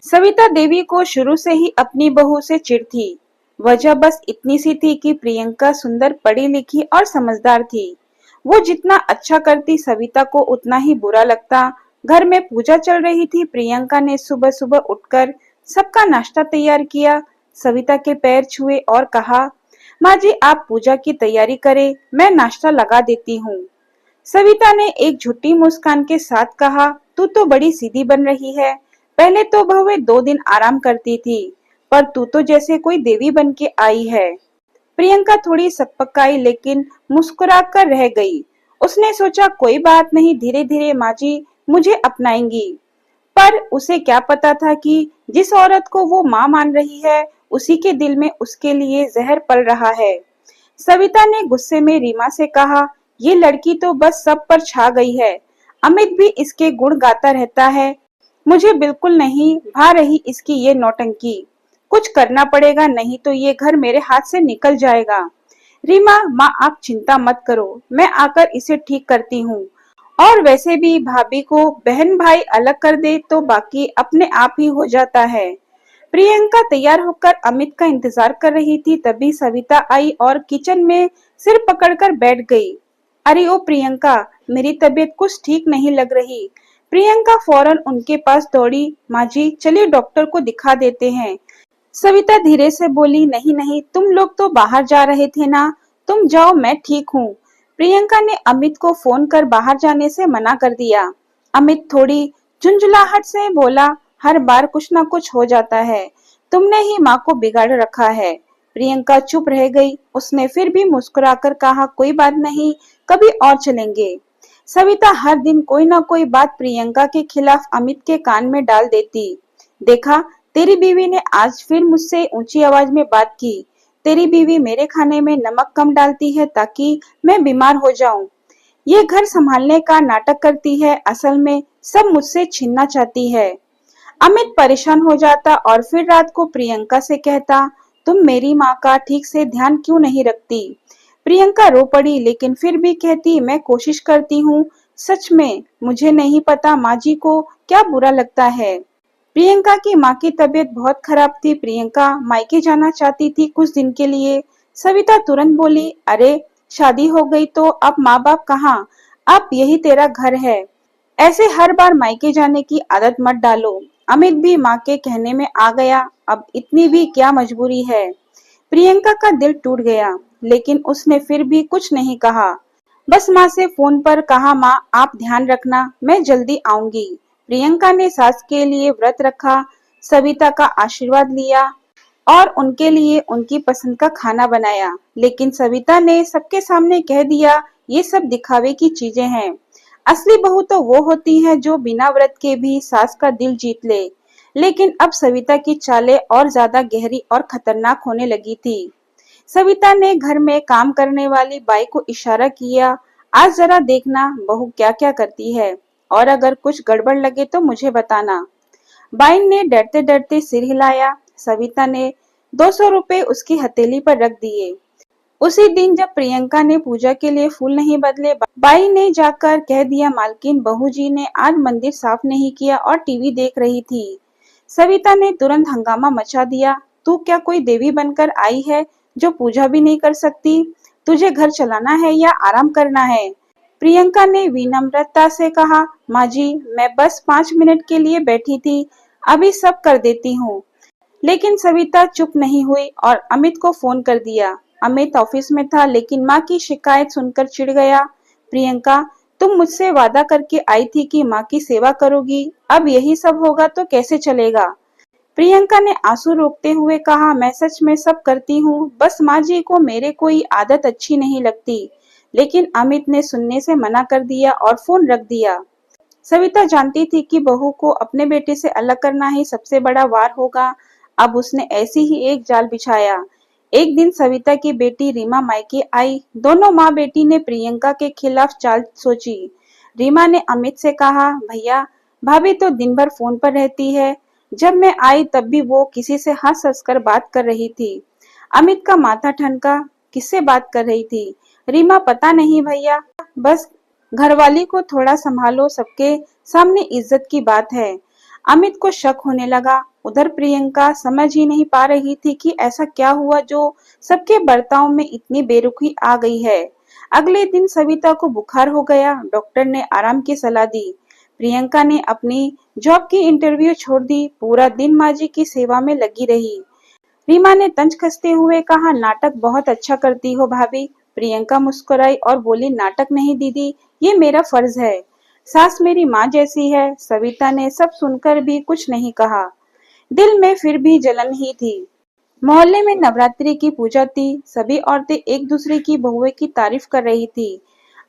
सविता देवी को शुरू से ही अपनी बहू से चिढ़ थी। वजह बस इतनी सी थी कि प्रियंका सुंदर, पढ़ी लिखी और समझदार थी। वो जितना अच्छा करती सविता को उतना ही बुरा लगता। घर में पूजा चल रही थी। प्रियंका ने सुबह सुबह उठकर सबका नाश्ता तैयार किया, सविता के पैर छुए और कहा, माँ जी आप पूजा की तैयारी करें, मैं नाश्ता लगा देती हूँ। सविता ने एक झुट्टी मुस्कान के साथ कहा, तू तो बड़ी सीधी बन रही है। पहले तो बहुएं 2 दिन आराम करती थी, पर तू तो जैसे कोई देवी बन के आई है। प्रियंका थोड़ी सकपकाई लेकिन मुस्कुरा कर रह गई। उसने सोचा कोई बात नहीं, धीरे धीरे माँ जी मुझे अपनाएंगी। पर उसे क्या पता था कि जिस औरत को वो माँ मान रही है, उसी के दिल में उसके लिए जहर पल रहा है। सविता ने गुस्से में रीमा से कहा, ये लड़की तो बस सब पर छा गई है। अमित भी इसके गुण गाता रहता है। मुझे बिल्कुल नहीं भा रही इसकी ये नौटंकी। कुछ करना पड़ेगा, नहीं तो ये घर मेरे हाथ से निकल जाएगा। रीमा, माँ आप चिंता मत करो, मैं आकर इसे ठीक करती हूँ। और वैसे भी भाभी को बहन भाई अलग कर दे तो बाकी अपने आप ही हो जाता है। प्रियंका तैयार होकर अमित का इंतजार कर रही थी, तभी सविता आई और किचन में सिर पकड़कर बैठ गई। अरे ओ प्रियंका, मेरी तबीयत कुछ ठीक नहीं लग रही। प्रियंका फौरन उनके पास दौड़ी। माँ जी चलिए डॉक्टर को दिखा देते हैं। सविता धीरे से बोली, नहीं नहीं, तुम लोग तो बाहर जा रहे थे ना, तुम जाओ, मैं ठीक हूँ। प्रियंका ने अमित को फोन कर बाहर जाने से मना कर दिया। अमित थोड़ी झुंझुलाहट से बोला, हर बार कुछ ना कुछ हो जाता है, तुमने ही माँ को बिगाड़ रखा है। प्रियंका चुप रह गई। उसने फिर भी मुस्कुराकर कहा, कोई बात नहीं, कभी और चलेंगे। सविता हर दिन कोई ना कोई बात प्रियंका के खिलाफ अमित के कान में डाल देती। देखा, तेरी बीवी ने आज फिर मुझसे ऊंची आवाज में बात की। तेरी बीवी मेरे खाने में नमक कम डालती है ताकि मैं बीमार हो जाऊं। ये घर संभालने का नाटक करती है, असल में सब मुझसे छीनना चाहती है। अमित परेशान हो जाता और फिर रात को प्रियंका से कहता, तुम मेरी माँ का ठीक से ध्यान क्यों नहीं रखती। प्रियंका रो पड़ी लेकिन फिर भी कहती, मैं कोशिश करती हूँ, सच में मुझे नहीं पता माँ जी को क्या बुरा लगता है। प्रियंका की माँ की तबीयत बहुत खराब थी। प्रियंका मायके जाना चाहती थी कुछ दिन के लिए। सविता तुरंत बोली, अरे शादी हो गई तो अब माँ बाप कहाँ, अब यही तेरा घर है। ऐसे हर बार मायके जाने की आदत मत डालो। अमित भी माँ के कहने में आ गया, अब इतनी भी क्या मजबूरी है। प्रियंका का दिल टूट गया, लेकिन उसने फिर भी कुछ नहीं कहा। बस माँ से फोन पर कहा, माँ आप ध्यान रखना, मैं जल्दी आऊंगी। प्रियंका ने सास के लिए व्रत रखा, सविता का आशीर्वाद लिया और उनके लिए उनकी पसंद का खाना बनाया। लेकिन सविता ने सबके सामने कह दिया, ये सब दिखावे की चीजें हैं। असली बहू तो वो होती है जो बिना व्रत के भी सास का दिल जीत ले। लेकिन अब सविता की चालें और ज्यादा गहरी और खतरनाक होने लगी थी। सविता ने घर में काम करने वाली बाई को इशारा किया, आज जरा देखना बहू क्या क्या करती है, और अगर कुछ गड़बड़ लगे तो मुझे बताना। बाई ने डरते डरते सिर हिलाया। सविता ने 200 रुपए उसकी हथेली पर रख दिए। उसी दिन जब प्रियंका ने पूजा के लिए फूल नहीं बदले, बाई ने जाकर कह दिया, मालकिन बहू जी ने आज मंदिर साफ नहीं किया और टीवी देख रही थी। सविता ने तुरंत हंगामा मचा दिया, तू क्या कोई देवी बनकर आई है जो पूजा भी नहीं कर सकती। तुझे घर चलाना है या आराम करना है। प्रियंका ने विनम्रता से कहा, माँ जी मैं बस 5 मिनट के लिए बैठी थी, अभी सब कर देती हूँ। लेकिन सविता चुप नहीं हुई और अमित को फोन कर दिया। अमित ऑफिस में था लेकिन माँ की शिकायत सुनकर चिढ़ गया। प्रियंका, तुम मुझसे वादा करके आई थी कि माँ की सेवा करोगी, अब यही सब होगा तो कैसे चलेगा। प्रियंका ने आंसू रोकते हुए कहा, मैं सच में सब करती हूँ, बस माँ जी को मेरे कोई आदत अच्छी नहीं लगती। लेकिन अमित ने सुनने से मना कर दिया और फोन रख दिया। सविता जानती थी कि बहू को अपने बेटे से अलग करना ही सबसे बड़ा वार होगा। अब उसने ऐसी ही एक जाल बिछाया। एक दिन सविता की बेटी रीमा मायके आई। दोनों माँ बेटी ने प्रियंका के खिलाफ चाल सोची। रीमा ने अमित से कहा, भैया भाभी तो दिन भर फोन पर रहती है, जब मैं आई तब भी वो किसी से हंस हंस कर बात कर रही थी। अमित का माथा ठनका, किससे बात कर रही थी। रीमा, पता नहीं भैया, बस घरवाली को थोड़ा संभालो, सबके सामने इज्जत की बात है। अमित को शक होने लगा। उधर प्रियंका समझ ही नहीं पा रही थी कि ऐसा क्या हुआ जो सबके बर्ताव में इतनी बेरुखी आ गई है। अगले दिन सविता को बुखार हो गया। डॉक्टर ने आराम की सलाह दी। प्रियंका ने अपनी जॉब की इंटरव्यू छोड़ दी। पूरा दिन माँ जी की सेवा में लगी रही। रीमा ने तंज कसते हुए कहा, नाटक बहुत अच्छा करती हो भाभी। प्रियंका मुस्कुराई और बोली, नाटक नहीं दीदी, ये मेरा फर्ज है। सास मेरी माँ जैसी है। सविता ने सब सुनकर भी कुछ नहीं कहा। दिल में फिर भी जलन ही थी। मोहल्ले में नवरात्रि की पूजा थी। सभी औरतें एक दूसरे की बहुएं की तारीफ कर रही थी।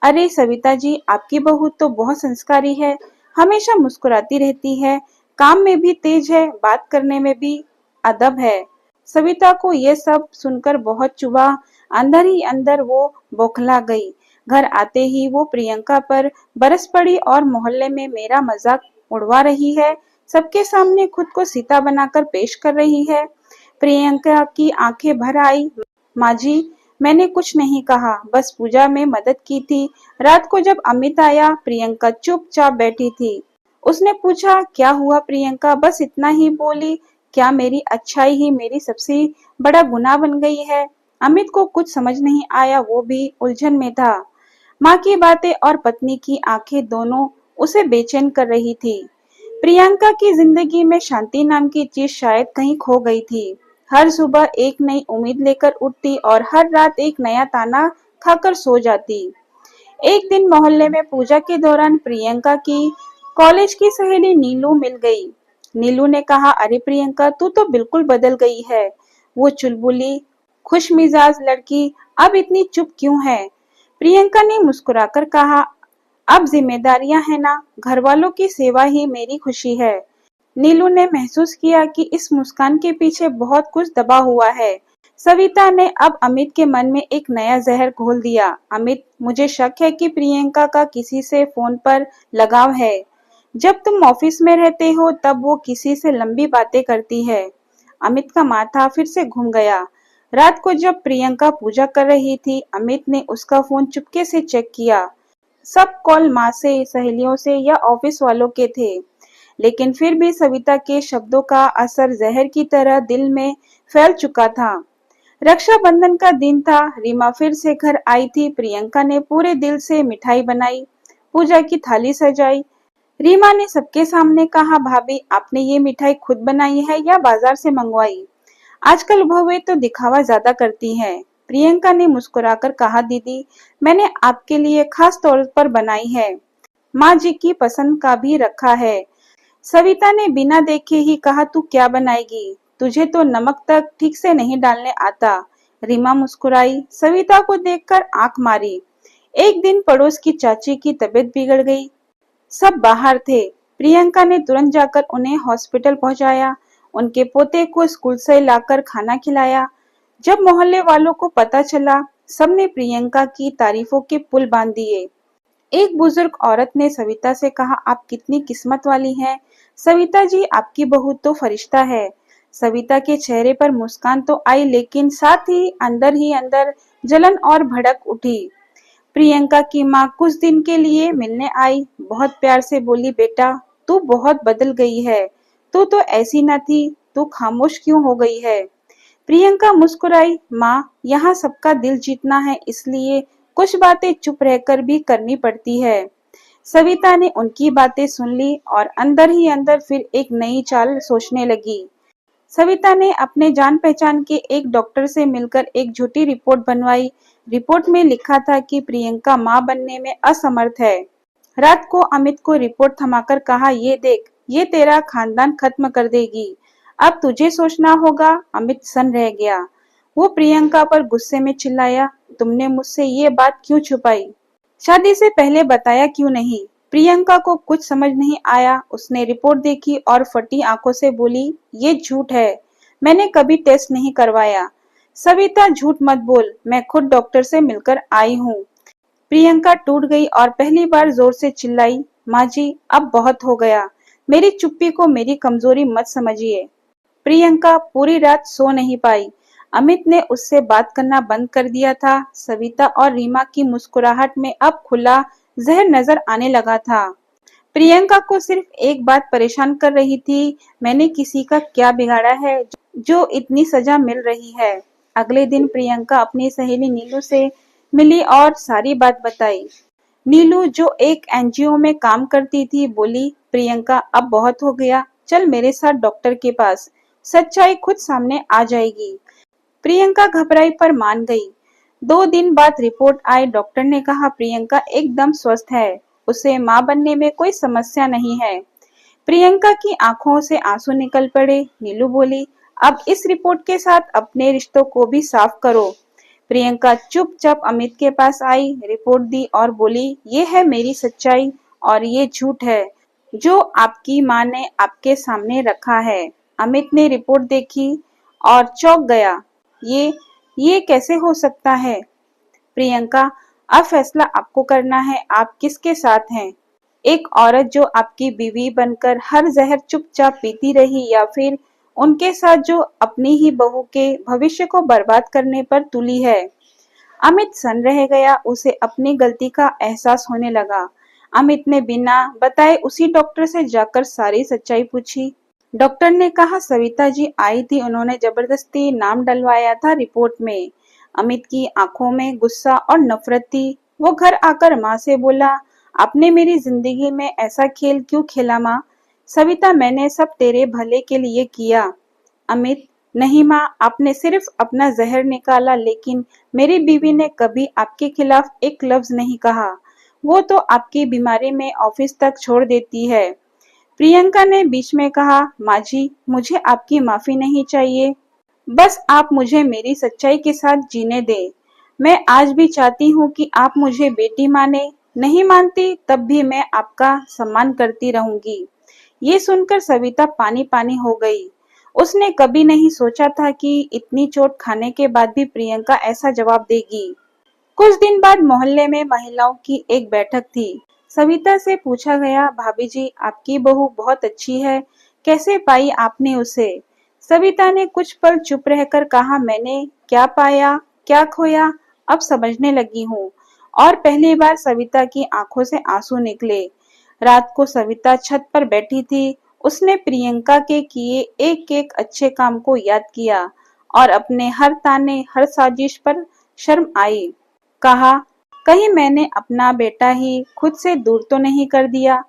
अरे सविता जी, आपकी बहू तो बहुत संस्कारी है, हमेशा मुस्कुराती रहती है, काम में भी तेज है, बात करने में भी अदब है। सविता को ये सब सुनकर बहुत चुभा। अंदर ही अंदर वो बौखला गई। घर आते ही वो प्रियंका पर बरस पड़ी और मोहल्ले में मेरा मजाक उड़वा रही है, सबके सामने खुद को सीता बनाकर पेश कर रही है। प्रियंका की आंखें भर आई। माँ जी, मैंने कुछ नहीं कहा, बस पूजा में मदद की थी। रात को जब अमित आया, प्रियंका चुपचाप बैठी थी। उसने पूछा, क्या हुआ प्रियंका? बस इतना ही बोली। क्या मेरी अच्छाई ही मेरी सबसे बड़ा गुनाह बन गई है? अमित को कुछ समझ नहीं आया, वो भी उलझन में था। माँ की बातें और पत्नी की आंखें दोनों उसे बेचैन कर रही थी। प्रियंका की जिंदगी में शांति नाम की चीज शायद कहीं खो गई थी। हर सुबह एक नई उम्मीद लेकर उठती और हर रात एक नया ताना खाकर सो जाती। एक दिन मोहल्ले में पूजा के दौरान प्रियंका की कॉलेज की सहेली नीलू मिल गई। नीलू ने कहा, अरे प्रियंका, तू तो बिल्कुल बदल गई है। वो चुलबुली, खुश मिजाज लड़की अब इतनी चुप क्यों है? प्रियंका ने मुस्कुराकर कहा, अब जिम्मेदारियां है ना, घर वालों की सेवा ही मेरी खुशी है। नीलू ने महसूस किया कि इस मुस्कान के पीछे बहुत कुछ दबा हुआ है। सविता ने अब अमित के मन में एक नया जहर घोल दिया। अमित, मुझे शक है कि प्रियंका का किसी से फोन पर लगाव है। जब तुम ऑफिस में रहते हो तब वो किसी से लंबी बातें करती है। अमित का माथा फिर से घूम गया। रात को जब प्रियंका पूजा कर रही थी, अमित ने उसका फोन चुपके से चेक किया। सब कॉल माँ से, सहेलियों से या ऑफिस वालों के थे। लेकिन फिर भी सविता के शब्दों का असर जहर की तरह दिल में फैल चुका था। रक्षाबंधन का दिन था। रीमा फिर से घर आई थी। प्रियंका ने पूरे दिल से मिठाई बनाई, पूजा की थाली सजाई। रीमा ने सबके सामने कहा, भाभी, आपने ये मिठाई खुद बनाई है या बाजार से मंगवाई? आजकल बहुएं तो दिखावा ज्यादा करती हैं। प्रियंका ने मुस्कुराकर कहा, दीदी, मैंने आपके लिए खास तौर पर बनाई है। माँ जी की पसंद का भी रखा है। सविता ने बिना देखे ही कहा, तू क्या बनाएगी? तुझे तो नमक तक ठीक से नहीं डालने आता। रीमा मुस्कुराई। सविता को देखकर आंख मारी। एक दिन पड़ोस की चाची की तबीयत बिगड़ गई। सब बाहर थे। प्रियंका ने तुरंत जाकर उन्हें हॉस्पिटल पहुंचाया। उनके पोते को स्कूल से लाकर खाना खिलाया। जब मोहल्ले वालों को पता चला, सबने प्रियंका की तारीफों के पुल बांध दिए। एक बुजुर्ग औरत ने सविता से कहा, आप कितनी किस्मत वाली हैं। सविता जी, आपकी बहू तो फरिश्ता है। सविता के चेहरे पर मुस्कान तो आई, लेकिन साथ ही अंदर जलन और भड़क उठी। प्रियंका की माँ कुछ दिन के लिए मिलने आई। बहुत प्यार से बोली, बेटा, तू बहुत बदल गई है। तू तो ऐसी न थी। तू खामोश क्यों हो गई है? प्रियंका मुस्कुराई। माँ, यहाँ सबका दिल जीतना है, इसलिए कुछ बातें चुप रहकर भी करनी पड़ती है। सविता ने उनकी बातें सुन ली और अंदर ही अंदर फिर एक नई चाल सोचने लगी। सविता ने अपने जान पहचान के एक डॉक्टर से मिलकर एक झूठी रिपोर्ट बनवाई। रिपोर्ट में लिखा था कि प्रियंका मां बनने में असमर्थ है। रात को अमित को रिपोर्ट थमाकर कहा, ये देख, ये तेरा खानदान खत्म कर देगी। अब तुझे सोचना होगा। अमित सन रह गया। वो प्रियंका पर गुस्से में चिल्लाया, तुमने मुझसे ये बात क्यों छुपाई? शादी से पहले बताया क्यों नहीं? प्रियंका को कुछ समझ नहीं आया। उसने रिपोर्ट देखी और फटी आंखों से बोली, ये झूठ है, मैंने कभी टेस्ट नहीं करवाया। सविता, झूठ मत बोल, मैं खुद डॉक्टर से मिलकर आई हूँ। प्रियंका टूट गई और पहली बार जोर से चिल्लाई, माँ जी, अब बहुत हो गया। मेरी चुप्पी को मेरी कमजोरी मत समझिए। प्रियंका पूरी रात सो नहीं पाई। अमित ने उससे बात करना बंद कर दिया था। सविता और रीमा की मुस्कुराहट में अब खुला जहर नजर आने लगा था। प्रियंका को सिर्फ एक बात परेशान कर रही थी, मैंने किसी का क्या बिगाड़ा है जो इतनी सजा मिल रही है। अगले दिन प्रियंका अपनी सहेली नीलू से मिली और सारी बात बताई। नीलू जो एक एनजीओ में काम करती थी बोली, प्रियंका अब बहुत हो गया, चल मेरे साथ डॉक्टर के पास, सच्चाई खुद सामने आ जाएगी। प्रियंका घबराई पर मान गई। 2 दिन बाद रिपोर्ट आई। डॉक्टर ने कहा प्रियंका एकदम स्वस्थ है, उसे मां बनने में कोई समस्या नहीं है। प्रियंका की आंखों से आंसू निकल पड़े। नीलू बोली, अब इस रिपोर्ट के साथ अपने रिश्तों को भी साफ करो। प्रियंका चुपचाप अमित के पास आई, रिपोर्ट दी और बोली, ये है मेरी सच्चाई और ये झूठ है जो आपकी माँ ने आपके सामने रखा है। अमित ने रिपोर्ट देखी और चौंक गया। ये ये कैसे हो सकता है? प्रियंका, अब फैसला आपको करना है, आप किसके साथ हैं? एक औरत जो आपकी बीवी बनकर हर जहर चुपचाप पीती रही या फिर उनके साथ जो अपनी ही बहू के भविष्य को बर्बाद करने पर तुली है? अमित सन रह गया, उसे अपनी गलती का एहसास होने लगा। अमित ने बिना बताए उसी डॉक्टर से जाकर सारी सच्चाई पूछी। डॉक्टर ने कहा सविता जी आई थी, उन्होंने जबरदस्ती नाम डलवाया था रिपोर्ट में। अमित की आंखों में गुस्सा और नफरत थी। वो घर आकर माँ से बोला, आपने मेरी जिंदगी में ऐसा खेल क्यों खेला माँ? सविता, मैंने सब तेरे भले के लिए किया। अमित, नहीं माँ, आपने सिर्फ अपना जहर निकाला, लेकिन मेरी बीवी ने कभी आपके खिलाफ एक लफ्ज नहीं कहा। वो तो आपकी बीमारी में ऑफिस तक छोड़ देती है। प्रियंका ने बीच में कहा, माँ जी, मुझे आपकी माफी नहीं चाहिए, बस आप मुझे मेरी सच्चाई के साथ जीने दें। मैं आज भी चाहती हूँ कि आप मुझे बेटी माने, नहीं मानती तब भी मैं आपका सम्मान करती रहूंगी। ये सुनकर सविता पानी पानी हो गई। उसने कभी नहीं सोचा था कि इतनी चोट खाने के बाद भी प्रियंका ऐसा जवाब देगी। कुछ दिन बाद मोहल्ले में महिलाओं की एक बैठक थी। सविता से पूछा गया, भाभी जी, आपकी बहू बहुत अच्छी है, कैसे पाई आपने उसे? सविता ने कुछ पल चुप रहकर कहा, मैंने क्या पाया, क्या खोया, अब समझने लगी हूँ। और पहली बार सविता की आंखों से आंसू निकले। रात को सविता छत पर बैठी थी। उसने प्रियंका के किए एक एक अच्छे काम को याद किया और अपने हर ताने, हर साजिश पर शर्म आई। कहा, कहीं मैंने अपना बेटा ही खुद से दूर तो नहीं कर दिया।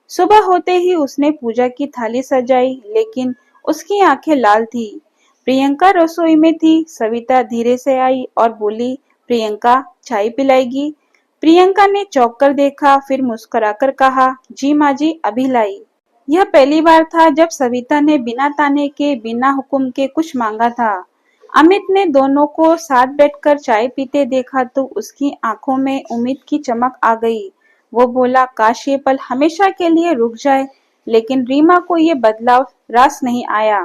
सुबह होते ही उसने पूजा की थाली सजाई, लेकिन उसकी आंखें लाल थी। प्रियंका रसोई में थी। सविता धीरे से आई और बोली, प्रियंका, चाय पिलाएगी? प्रियंका ने चौंक कर देखा, फिर मुस्कुराकर कहा, जी माँ जी, अभी लाई। यह पहली बार था जब सविता ने बिना ताने के, बिना हुक्म के कुछ मांगा था। अमित ने दोनों को साथ बैठकर चाय पीते देखा तो उसकी आंखों में उम्मीद की चमक आ गई। वो बोला, काश ये पल हमेशा के लिए रुक जाए। लेकिन रीमा को ये बदलाव रास नहीं आया।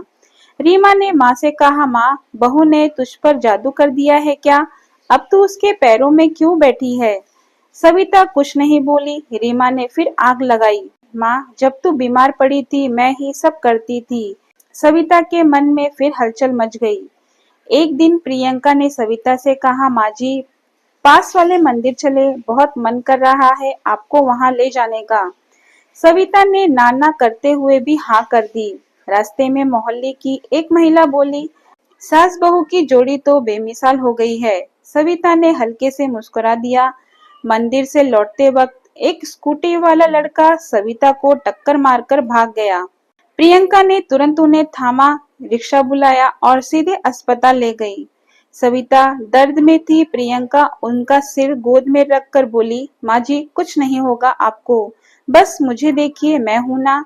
रीमा ने माँ से कहा, माँ, बहू ने तुझ पर जादू कर दिया है क्या? अब तू उसके पैरों में क्यों बैठी है? सविता कुछ नहीं बोली। रीमा ने फिर आग लगाई। माँ, जब तू बीमार पड़ी थी मैं ही सब करती थी। सविता के मन में फिर हलचल मच गई। एक दिन प्रियंका ने सविता से कहा, माँ जी, पास वाले मंदिर चले, बहुत मन कर रहा है आपको वहां ले जाने का। सविता ने ना ना करते हुए भी हाँ कर दी। रास्ते में मोहल्ले की एक महिला बोली, सास बहू की जोड़ी तो बेमिसाल हो गई है। सविता ने हल्के से मुस्कुरा दिया। मंदिर से लौटते वक्त एक स्कूटी वाला लड़का सविता को टक्कर मारकर भाग गया। प्रियंका ने तुरंत उन्हें थामा, रिक्शा बुलाया और सीधे अस्पताल ले गई। सविता दर्द में थी। प्रियंका उनका सिर गोद में रखकर बोली, माँ जी, कुछ नहीं होगा आपको, बस मुझे देखिए, मैं हूं ना।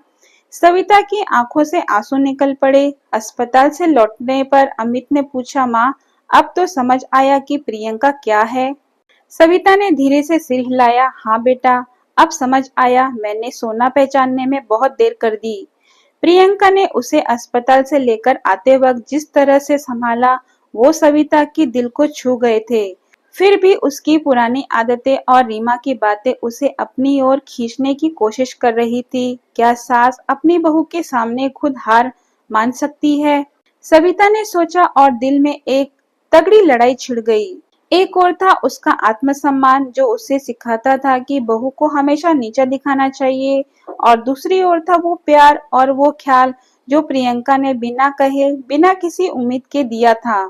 सविता की आंखों से आंसू निकल पड़े। अस्पताल से लौटने पर अमित ने पूछा, माँ, अब तो समझ आया कि प्रियंका क्या है? सविता ने धीरे से सिर हिलाया, हाँ बेटा, अब समझ आया, मैंने सोना पहचानने में बहुत देर कर दी। प्रियंका ने उसे अस्पताल से लेकर आते वक्त जिस तरह से संभाला, वो सविता की दिल को छू गए थे। फिर भी उसकी पुरानी आदतें और रीमा की बातें उसे अपनी ओर खींचने की कोशिश कर रही थी। क्या सास अपनी बहू के सामने खुद हार मान सकती है? सविता ने सोचा और दिल में एक तगड़ी लड़ाई छिड़ गई। एक और था उसका आत्मसम्मान जो उसे सिखाता था कि बहू को हमेशा नीचा दिखाना चाहिए, और दूसरी ओर था वो प्यार और वो ख्याल जो प्रियंका ने बिना कहे, बिना किसी उम्मीद के दिया था।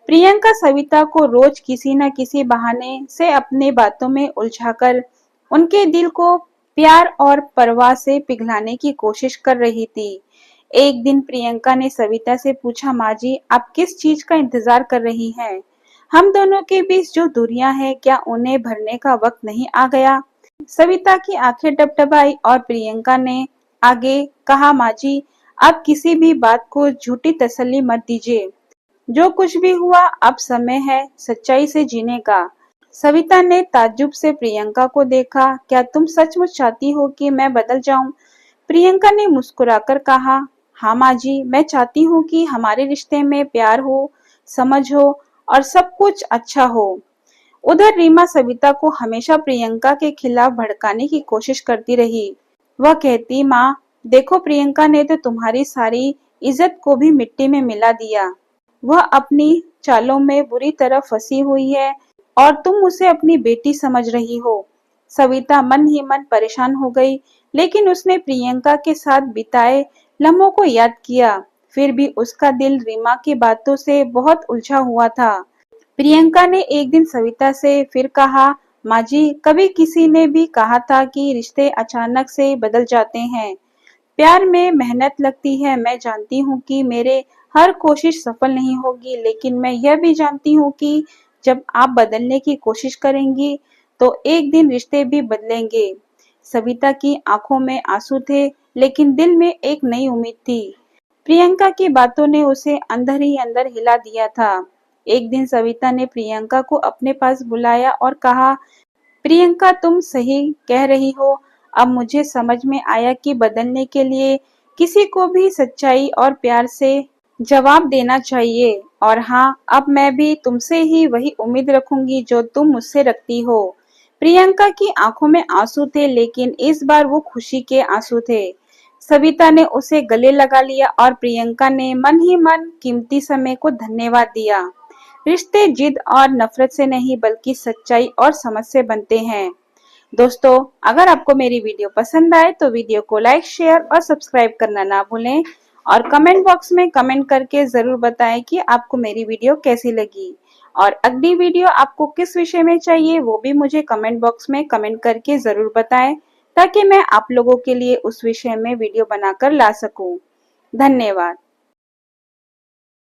प्रियंका सविता को रोज किसी न किसी बहाने से अपने बातों में उलझाकर उनके दिल को प्यार और परवाह से पिघलाने की कोशिश कर रही थी। एक दिन प्रियंका ने सविता से पूछा, माँ जी आप किस चीज का इंतजार कर रही हैं? हम दोनों के बीच जो दूरियां हैं क्या उन्हें भरने का वक्त नहीं आ गया? सविता की आंखें टपटपाई और प्रियंका ने आगे कहा, माँ जी आप किसी भी बात को झूठी तसल्ली मत दीजिए। जो कुछ भी हुआ अब समय है सच्चाई से जीने का। सविता ने ताज्जुब से प्रियंका को देखा, क्या तुम सचमुच चाहती हो कि मैं बदल जाऊं? प्रियंका ने मुस्कुराकर कहा, हाँ माँ जी, मैं चाहती हूँ कि हमारे रिश्ते में प्यार हो, समझ हो और सब कुछ अच्छा हो। उधर रीमा सविता को हमेशा प्रियंका के खिलाफ भड़काने की कोशिश करती रही। वह कहती, माँ देखो प्रियंका ने तो तुम्हारी सारी इज्जत को भी मिट्टी में मिला दिया। वह अपनी चालों में बुरी तरह फंसी हुई है और तुम उसे अपनी बेटी समझ रही हो। सविता मन ही मन परेशान हो गई, लेकिन उसने प्रियंका के साथ बिताए लम्हों को याद किया। फिर भी उसका दिल रीमा की बातों से बहुत उलझा हुआ था। प्रियंका ने एक दिन सविता से फिर कहा, माँ जी कभी किसी ने भी कहा था कि रिश्ते अचानक से बदल जाते हैं। प्यार में मेहनत लगती है। मैं जानती हूँ कि मेरे हर कोशिश सफल नहीं होगी, लेकिन मैं यह भी जानती हूँ कि जब आप बदलने की कोशिश करेंगी तो एक दिन रिश्ते भी बदलेंगे। सविता की आंखों में आंसू थे, लेकिन दिल में एक नई उम्मीद थी। प्रियंका की बातों ने उसे अंदर ही अंदर हिला दिया था। एक दिन सविता ने प्रियंका को अपने पास बुलाया और कहा, प्रियंका तुम सही कह रही हो। अब मुझे समझ में आया कि बदलने के लिए किसी को भी सच्चाई और प्यार से जवाब देना चाहिए। और हाँ, अब मैं भी तुमसे ही वही उम्मीद रखूंगी जो तुम मुझसे रखती हो। प्रियंका की आंखों में आंसू थे, लेकिन इस बार वो खुशी के आंसू थे। सविता ने उसे गले लगा लिया और प्रियंका ने मन ही मन कीमती समय को धन्यवाद दिया। रिश्ते जिद और नफरत से नहीं बल्कि सच्चाई और समझ से बनते हैं। दोस्तों, अगर आपको मेरी वीडियो पसंद आए तो वीडियो को लाइक, शेयर और सब्सक्राइब करना ना भूलें, और कमेंट बॉक्स में कमेंट करके जरूर बताएं कि आपको मेरी वीडियो कैसी लगी। और अगली वीडियो आपको किस विषय में चाहिए वो भी मुझे कमेंट बॉक्स में कमेंट करके जरूर बताएं, ताकि मैं आप लोगों के लिए उस विषय में वीडियो बनाकर ला सकूं। धन्यवाद।